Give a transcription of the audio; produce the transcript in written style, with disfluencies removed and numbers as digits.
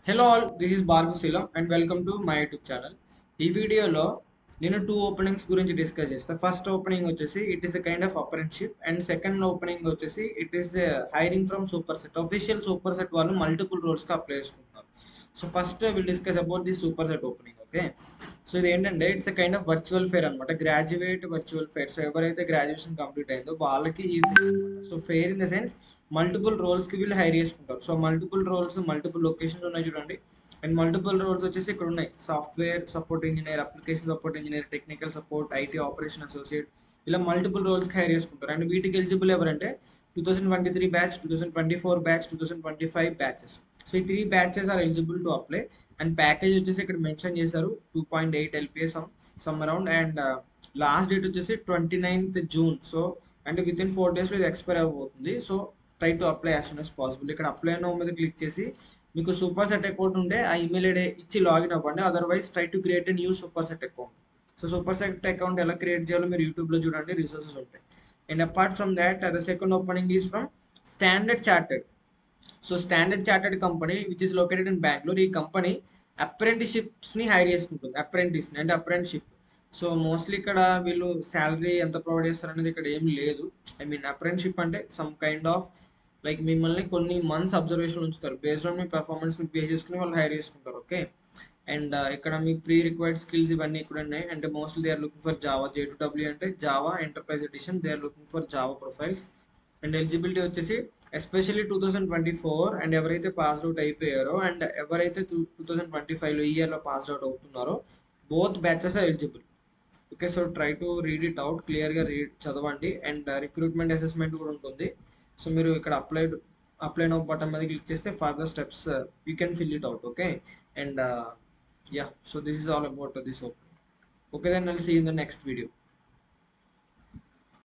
Hello all, this is Bhargav Seelam and welcome to my YouTube channel. ఈ వీడియోలో నేను two openings గురించి discuss చేస్తాను. ఫస్ట్ ఓపెనింగ్ వచ్చేసి it is a kind of apprenticeship and second opening వచ్చేసి it is hiring from Superset. Official Superset వాళ్ళు multiple రోల్స్కి apply చేసుకుంటున్నారు. So first will discuss about the Superset opening. Okay, so ఇది ఏంటంటే it's a kind of virtual fair అనమాట, graduate virtual fair. So ఎవరైతే graduation complete అయిందో వాళ్ళకి ఈ ఫేర్ అనమాట. So fair in the sense multiple రోల్స్కి వీళ్ళు హైర్ చేసుకుంటారు. So multiple roles, multiple locations ఉన్నాయి చూడండి. అండ్ మల్టిపుల్ రోల్స్ వచ్చేసి ఇక్కడ ఉన్నాయి: software support engineer, application support engineer, technical support, IT operation associate, ఇలా మల్టిపుల్ రోల్స్కి హైర్ చేసుకుంటారు. అండ్ వీటికి ఎలిజిబుల్ ఎవరంటే 2023 బ్యాచ్, 2024 బ్యాచ్, 2025 బ్యాచెస్. సో ఈ 3 batches are eligible to apply. And package వచ్చేసి ఇక్కడ మెన్షన్ చేశారు 2.8 LPA some around. And last date వచ్చేసి 29th June. సో అంటే విత్ ఇన్ 4 daysలో ఇది ఎక్స్పైర్ అయిపోతుంది. So try to apply as soon as possible. ఇక్కడ అప్లై నౌ మీద క్లిక్ చేసి మీకు సూపర్ సెట్ అకౌంట్ ఉంటే ఆ ఈమెయిల్ ఐడి ఇచ్చి లాగిన్ అవ్వండి. Otherwise try to create a new super set account. So super set account ఎలా క్రియేట్ చేయాలో మీరు యూట్యూబ్లో చూడండి, రిసోర్సెస్ ఉంటాయి. And apart from that the second opening is from standard chartered. So standard chartered company which is located in Bengaluru. ఈ company అప్రెంటిషిప్స్ని hire చేసుకుంటుంది, అప్రెంటిస్ని అంటే apprenticeship. So mostly ఇక్కడ వీళ్ళు శాలరీ ఎంత ప్రొవైడ్ చేస్తారనేది ఇక్కడ ఏం లేదు. ఐ మీన్ అప్రెంటిషిప్ అంటే సమ్ కైండ్ ఆఫ్ లైక్ మిమ్మల్ని కొన్ని మంత్స్ అబ్జర్వేషన్ ఉంచుతారు. బేస్డ్ ఆన్ మీ పెర్ఫార్మెన్స్ని బే చేసుకుని వాళ్ళు హైర్ చేసుకుంటారు. ఓకే, అండ్ ఇక్కడ మీ ప్రీ రిక్వైర్డ్ స్కిల్స్ ఇవన్నీ ఇక్కడ ఉన్నాయి. అంటే mostly they are looking for Java, J2W అంటే Java enterprise edition, they are looking for Java profiles. And eligibility వచ్చేసి ఎస్పెషల్లీ 2024 అండ్ ఎవరైతే పాస్డ్ అవుట్ అయిపోయారో అండ్ ఎవరైతే 2025లో ఈ ఇయర్లో పాస్డ్ అవుట్ అవుతున్నారో both batches are eligible. Okay, so try to read it out, క్లియర్గా చదవండి. అండ్ రిక్రూట్మెంట్ అసెస్మెంట్ కూడా ఉంటుంది. సో మీరు ఇక్కడ అప్లై నౌ బటన్ మీద క్లిక్ చేస్తే further steps you can fill it out. Okay, and yeah, so this is all about this opening. Okay, then I'll see in the next video.